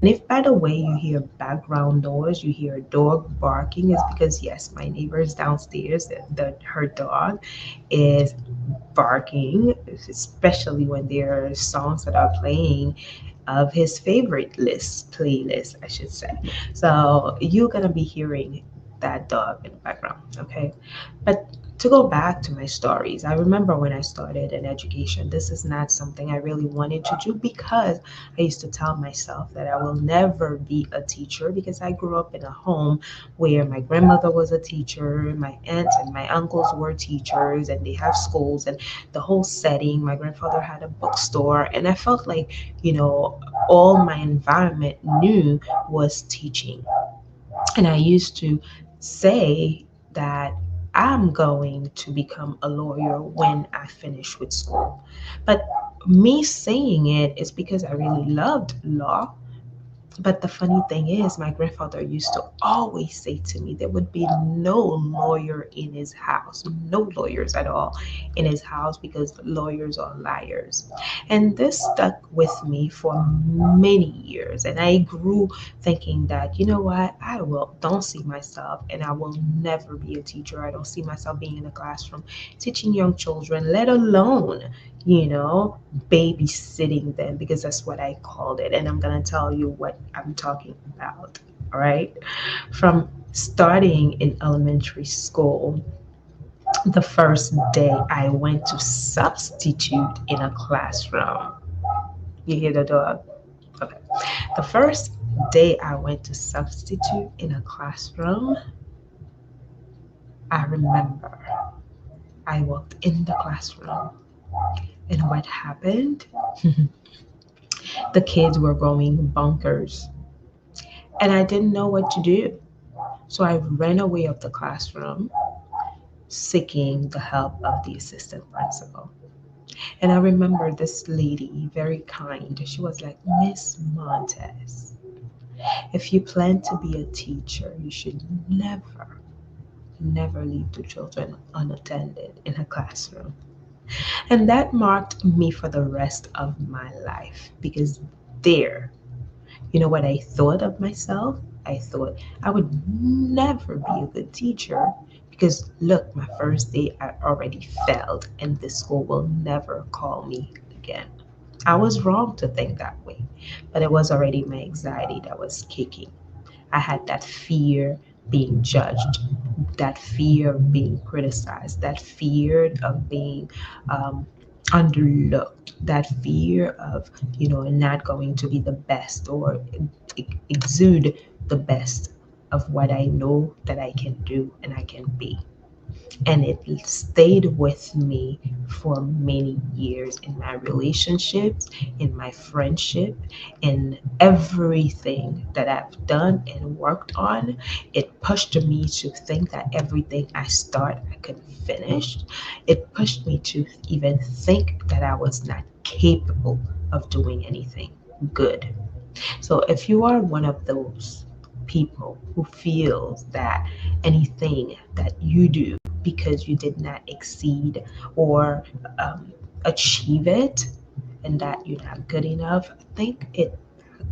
And if by the way you hear background noise, you hear a dog barking, it's because yes, my neighbors downstairs, her dog is barking, especially when there are songs that are playing of his favorite playlist, I should say. So you're gonna be hearing that dog in the background, okay? But to go back to my stories, I remember when I started in education, this is not something I really wanted to do because I used to tell myself that I will never be a teacher because I grew up in a home where my grandmother was a teacher, my aunts and my uncles were teachers, and they have schools and the whole setting. My grandfather had a bookstore, and I felt like, all my environment knew was teaching. And I used to say that I'm going to become a lawyer when I finish with school. But me saying it is because I really loved law, but the funny thing is, my grandfather used to always say to me there would be no lawyer in his house, no lawyers at all in his house because lawyers are liars. And this stuck with me for many years. And I grew thinking that, you know what, I will don't see myself and I will never be a teacher. I don't see myself being in a classroom teaching young children, let alone, you know, babysitting them because that's what I called it. And I'm going to tell you what I'm talking about. All right. From starting in elementary school, the first day I went to substitute in a classroom. You hear the dog? Okay. The first day I went to substitute in a classroom, I remember I walked in the classroom and what happened? The kids were going bonkers and I didn't know what to do. So I ran away of the classroom seeking the help of the assistant principal. And I remember this lady, very kind, she was like, Miss Montez, if you plan to be a teacher, you should never leave the children unattended in a classroom. And that marked me for the rest of my life because there, you know what I thought of myself? I thought I would never be a good teacher because look, my first day I already failed and the school will never call me again. I was wrong to think that way, but it was already my anxiety that was kicking. I had that fear being judged, that fear of being criticized, that fear of being um, underlooked, that fear of, not going to be the best or exude the best of what I know that I can do and I can be. And it stayed with me for many years in my relationships, in my friendship, in everything that I've done and worked on. It pushed me to think that everything I start, I could finish. It pushed me to even think that I was not capable of doing anything good. So if you are one of those people who feels that anything that you do because you did not exceed or um, achieve it and that you're not good enough, think it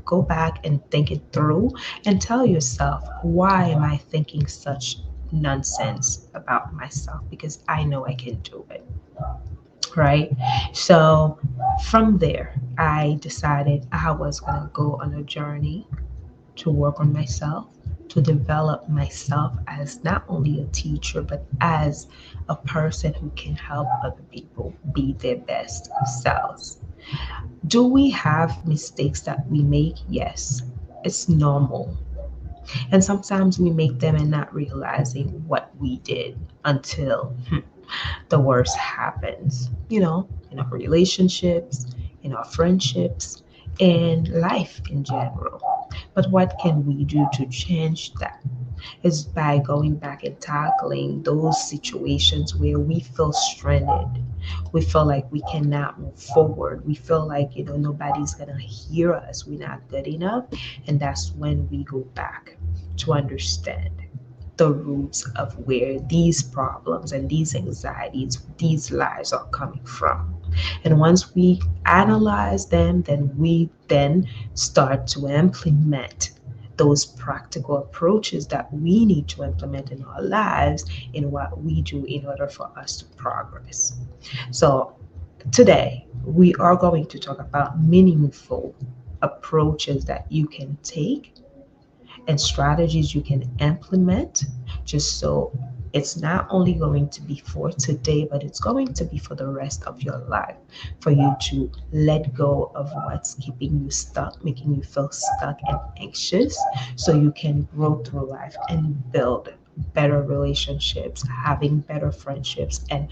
go back and think it through and tell yourself, why am I thinking such nonsense about myself? Because I know I can do it, right? So from there, I decided I was going to go on a journey to work on myself, to develop myself as not only a teacher, but as a person who can help other people be their best selves. Do we have mistakes that we make? Yes, it's normal. And sometimes we make them and not realizing what we did until the worst happens, in our relationships, in our friendships, in life in general. But what can we do to change that? Is by going back and tackling those situations where we feel stranded. We feel like we cannot move forward. We feel like, nobody's going to hear us. We're not good enough. And that's when we go back to understand the roots of where these problems and these anxieties, these lies are coming from. And once we analyze them, then start to implement those practical approaches that we need to implement in our lives in what we do in order for us to progress. So today, we are going to talk about meaningful approaches that you can take and strategies you can implement just so it's not only going to be for today, but it's going to be for the rest of your life. For you to let go of what's keeping you stuck, making you feel stuck and anxious, so you can grow through life and build better relationships, having better friendships, and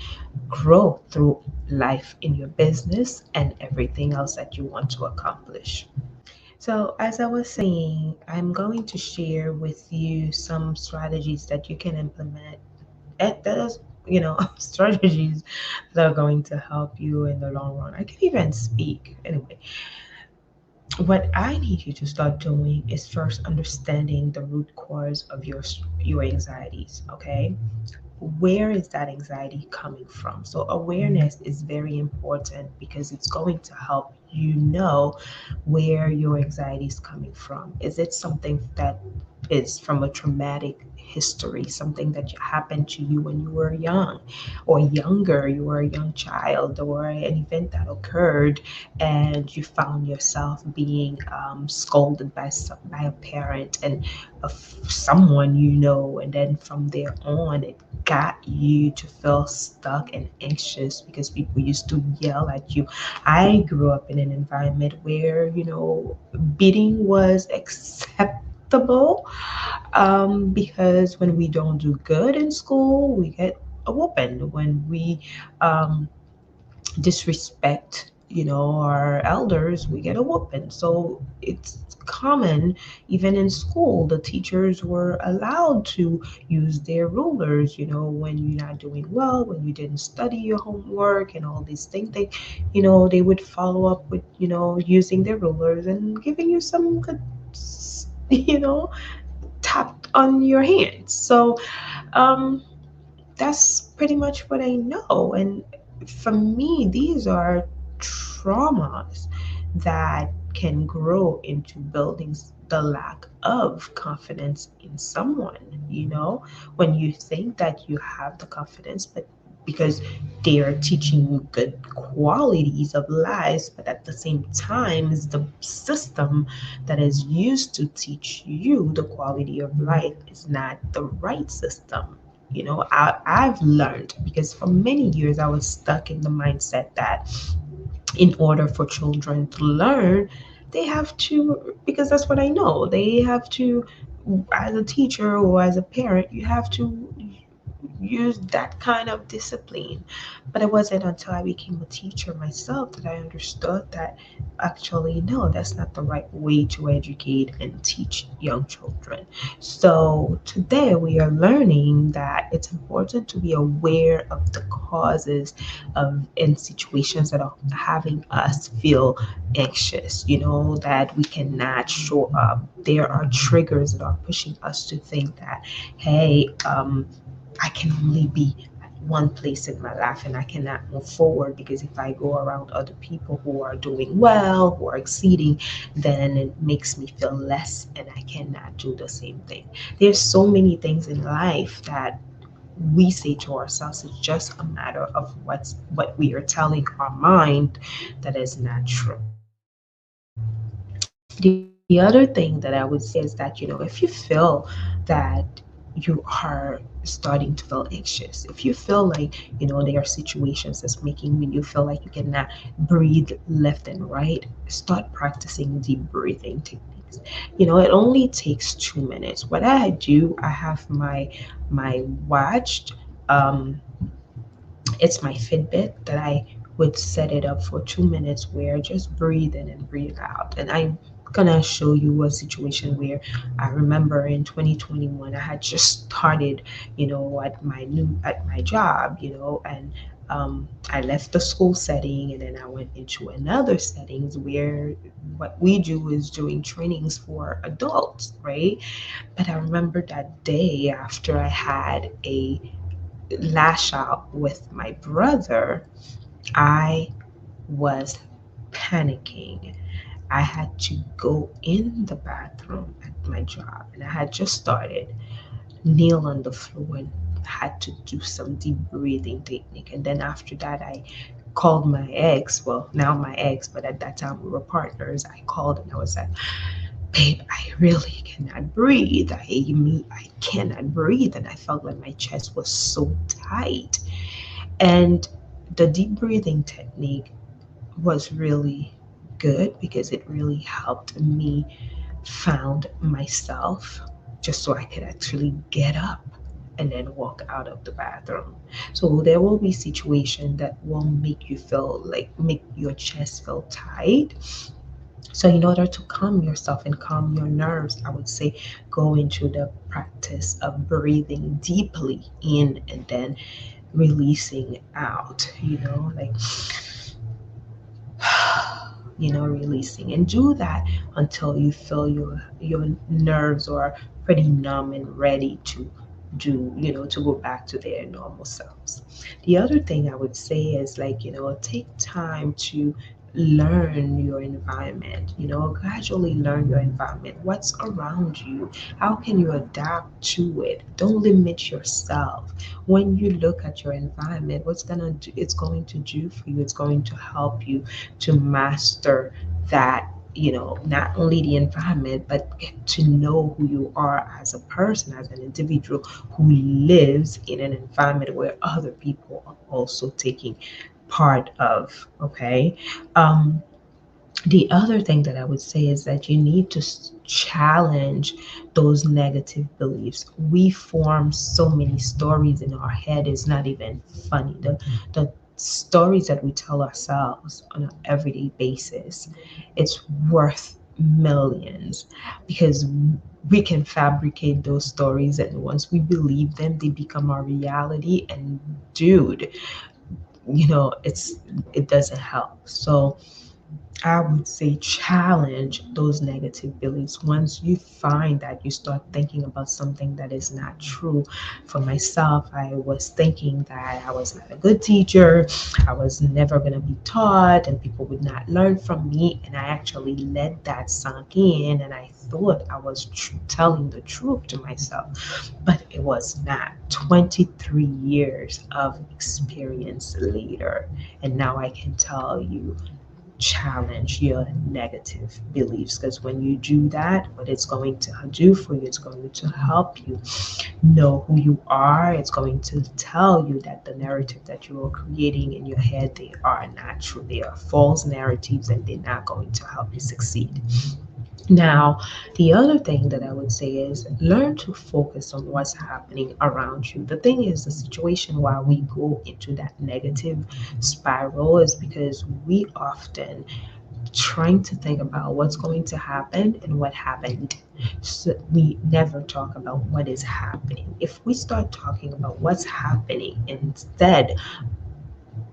grow through life in your business and everything else that you want to accomplish. So, as I was saying, I'm going to share with you some strategies that you can implement. That is, strategies that are going to help you in the long run. I can even speak. Anyway, what I need you to start doing is first understanding the root cause of your anxieties, okay? Where is that anxiety coming from? So, awareness is very important because it's going to help you know where your anxiety is coming from. Is it something that is from a traumatic history, something that happened to you when you were young or younger, you were a young child, or an event that occurred and you found yourself being scolded by a parent and of someone you know, and then from there on, it got you to feel stuck and anxious because people used to yell at you. I grew up in an environment where, beating was acceptable, because when we don't do good in school, we get a whooping. When we um, disrespect, our elders, we get a whooping. So it's common, even in school, the teachers were allowed to use their rulers, when you're not doing well, when you didn't study your homework and all these things. They would follow up with, using their rulers and giving you some good, you know, tap on your hands. So, um, that's pretty much what I know. And for me, these are traumas that can grow into building the lack of confidence in someone. When you think that you have the confidence, but because they are teaching you good qualities of lives, but at the same time, is the system that is used to teach you the quality of life is not the right system. I've learned because for many years I was stuck in the mindset that in order for children to learn, they have to, because that's what I know, they have to, as a teacher or as a parent, you have to use that kind of discipline. But it wasn't until I became a teacher myself that I understood that actually, no, that's not the right way to educate and teach young children. So today we are learning that it's important to be aware of the causes of in situations that are having us feel anxious, that we cannot show up. There are triggers that are pushing us to think that, hey, I can only be at one place in my life and I cannot move forward because if I go around other people who are doing well, who are exceeding, then it makes me feel less and I cannot do the same thing. There's so many things in life that we say to ourselves. It's just a matter of what we are telling our mind that is not true. The other thing that I would say is that, if you feel that you are starting to feel anxious, if you feel like, there are situations that's making you feel like you cannot breathe left and right, start practicing deep breathing techniques. It only takes 2 minutes. What I do, I have my watch. Um, it's my Fitbit that I would set it up for 2 minutes where just breathe in and breathe out. And I'm gonna show you a situation where I remember in 2021 I had just started, at my job, and I left the school setting and then I went into another settings where what we do is doing trainings for adults, right? But I remember that day after I had a lash out with my brother, I was panicking. I had to go in the bathroom at my job, and I had just started, kneel on the floor, and had to do some deep breathing technique. And then after that, I called my ex, well, now my ex, but at that time we were partners. I called and I was like, babe, I really cannot breathe. I cannot breathe. And I felt like my chest was so tight. And the deep breathing technique was really good because it really helped me found myself just so I could actually get up and then walk out of the bathroom. So there will be situations that will make you feel like make your chest feel tight. So in order to calm yourself and calm your nerves, I would say go into the practice of breathing deeply in and then releasing out, like releasing, and do that until you feel your nerves are pretty numb and ready to to go back to their normal selves. The other thing I would say is, like, take time to learn your environment. Gradually learn your environment, what's around you, how can you adapt to it. Don't limit yourself. When you look at your environment, it's going to do for you, it's going to help you to master that, not only the environment, but get to know who you are as a person, as an individual who lives in an environment where other people are also taking part of. Okay. The other thing that I would say is that you need to challenge those negative beliefs. We form so many stories in our head, it's not even funny. The stories that we tell ourselves on an everyday basis, it's worth millions, because we can fabricate those stories, and once we believe them, they become our reality. And dude, it doesn't help. So I would say challenge those negative beliefs. Once you find that you start thinking about something that is not true. For myself, I was thinking that I was not a good teacher, I was never going to be taught, and people would not learn from me. And I actually let that sunk in, and I thought I was telling the truth to myself, but it was not. 23 years of experience later, and now I can tell you, challenge your negative beliefs, because when you do that, what it's going to do for you, it's going to help you know who you are. It's going to tell you that the narrative that you are creating in your head, they are not true, they are false narratives, and they're not going to help you succeed. Now, the other thing that I would say is learn to focus on what's happening around you. The thing is, the situation why we go into that negative spiral is because we often trying to think about what's going to happen and what happened. So we never talk about what is happening. If we start talking about what's happening instead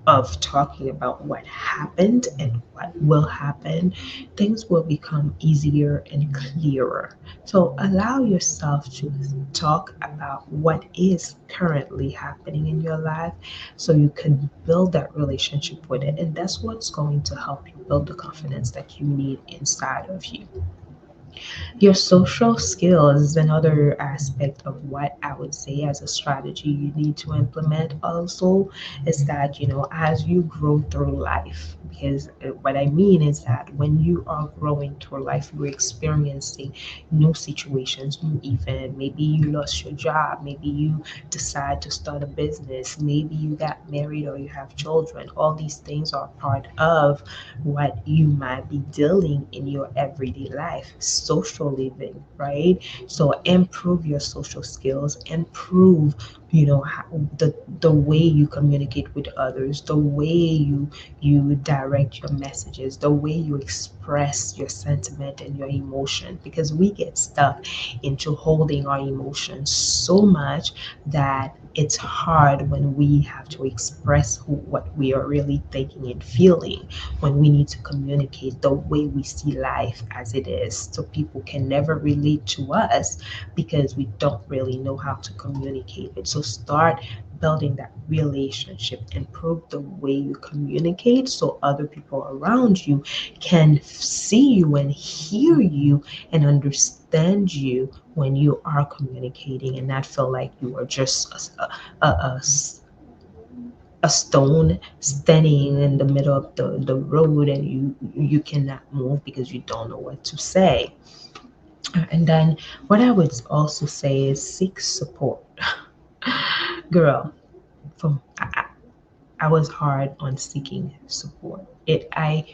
of talking about what happened and what will happen, things will become easier and clearer. So allow yourself to talk about what is currently happening in your life so you can build that relationship with it. And that's what's going to help you build the confidence that you need inside of you. Your social skills is another aspect of what I would say as a strategy you need to implement also, is that, as you grow through life, because what I mean is that when you are growing through life, you're experiencing new situations, new event. Maybe you lost your job, maybe you decide to start a business, maybe you got married or you have children. All these things are part of what you might be dealing in your everyday life, social living, right? So improve your social skills, improve, how, the way you communicate with others, the way you direct your messages, the way you express your sentiment and your emotion, because we get stuck into holding our emotions so much that it's hard when we have to express what we are really thinking and feeling, when we need to communicate the way we see life as it is. So people can never relate to us because we don't really know how to communicate it. So start building that relationship, improve the way you communicate so other people around you can see you and hear you and understand you when you are communicating and not feel like you are just a stone standing in the middle of the road and you cannot move because you don't know what to say. And then what I would also say is seek support. Girl, from I was hard on seeking support. I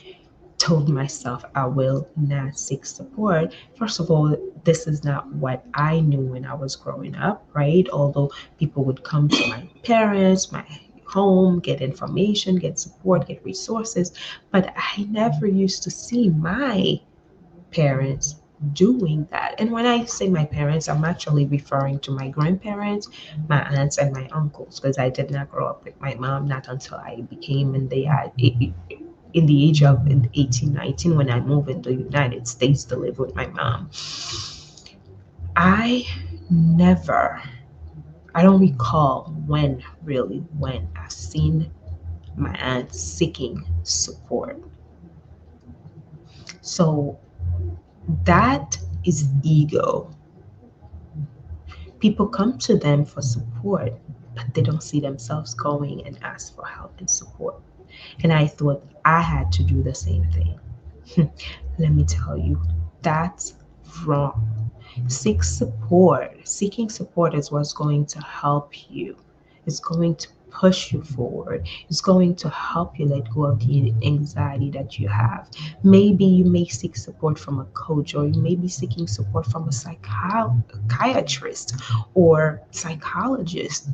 told myself I will not seek support. First of all, this is not what I knew when I was growing up, right? Although people would come to my parents, my home, get information, get support, get resources, but I never used to see my parents doing that. And when I say my parents, I'm actually referring to my grandparents, my aunts, and my uncles, because I did not grow up with my mom not until I became in the age of 18, 19 when I moved in the United States to live with my mom. I never, I don't recall when I've seen my aunt seeking support. So that is ego. People come to them for support, but they don't see themselves going and ask for help and support. And I thought I had to do the same thing. Let me tell you, that's wrong. Seek support. Seeking support is what's going to help you. It's going to push you forward. It's going to help you let go of the anxiety that you have. Maybe you may seek support from a coach, or you may be seeking support from a psychiatrist or psychologist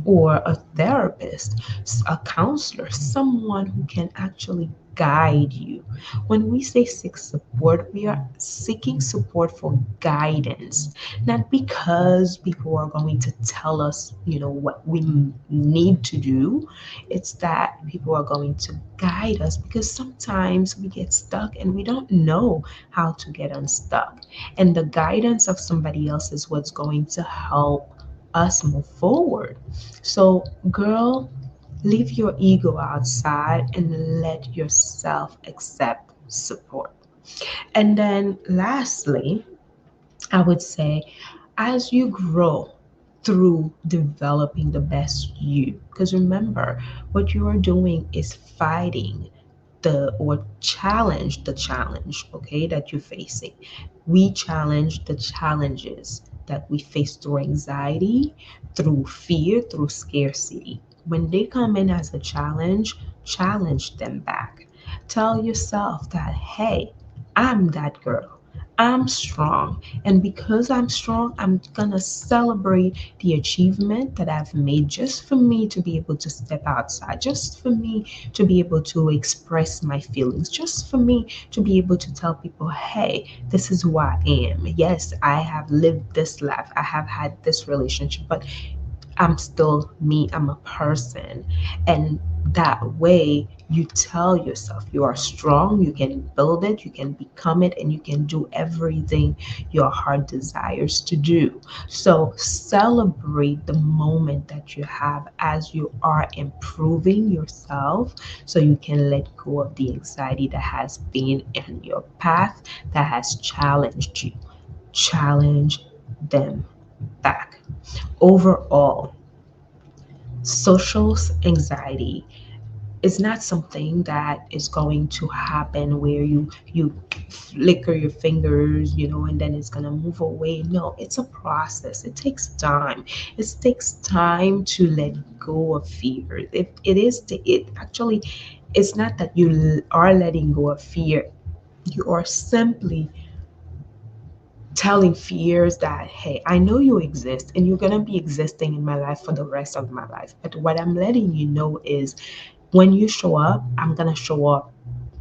or a therapist, a counselor, someone who can actually guide you. When we say seek support, we are seeking support for guidance, not because people are going to tell us, what we need to do. It's that people are going to guide us because sometimes we get stuck and we don't know how to get unstuck. And the guidance of somebody else is what's going to help us move forward. So, girl, leave your ego outside and let yourself accept support. And then, lastly, I would say as you grow through developing the best you, because remember, what you are doing is fighting or challenge the challenge, okay, that you're facing. We challenge the challenges that we face through anxiety, through fear, through scarcity. When they come in as a challenge them back. Tell yourself that, hey, I'm that girl. I'm strong. And because I'm strong, I'm going to celebrate the achievement that I've made just for me to be able to step outside, just for me to be able to express my feelings, just for me to be able to tell people, hey, this is who I am. Yes, I have lived this life, I have had this relationship, but I'm still me, I'm a person. And that way, you tell yourself you are strong, you can build it, you can become it, and you can do everything your heart desires to do. So, celebrate the moment that you have as you are improving yourself so you can let go of the anxiety that has been in your path, that has challenged you. Challenge them back. Overall, social anxiety is not something that is going to happen where you flicker your fingers, and then it's going to move away. No, it's a process. It takes time. It takes time to let go of fear. It actually, it's not that you are letting go of fear. You are simply telling fears that, hey, I know you exist and you're going to be existing in my life for the rest of my life. But what I'm letting you know is when you show up, I'm going to show up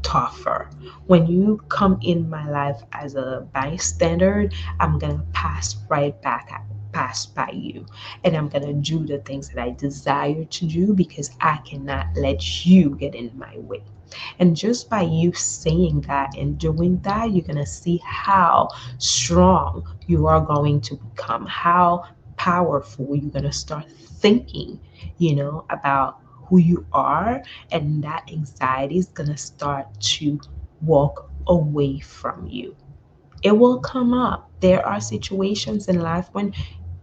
tougher. When you come in my life as a bystander, I'm going to pass by you, and I'm going to do the things that I desire to do because I cannot let you get in my way. And just by you saying that and doing that, you're going to see how strong you are going to become, how powerful. You're going to start thinking, about who you are, and that anxiety is going to start to walk away from you. It will come up. There are situations in life when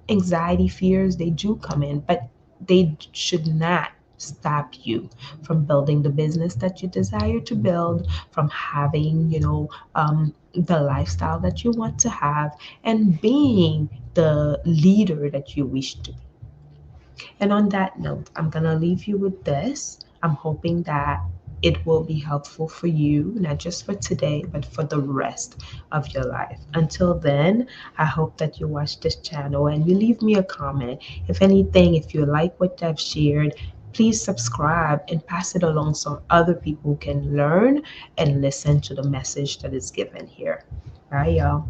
anxiety, fears, they do come in, but they should not stop you from building the business that you desire to build, from having, the lifestyle that you want to have, and being the leader that you wish to be. And on that note, I'm going to leave you with this. I'm hoping that it will be helpful for you, not just for today, but for the rest of your life. Until then, I hope that you watch this channel and you leave me a comment. If anything, if you like what I've shared, please subscribe and pass it along so other people can learn and listen to the message that is given here. Bye, y'all.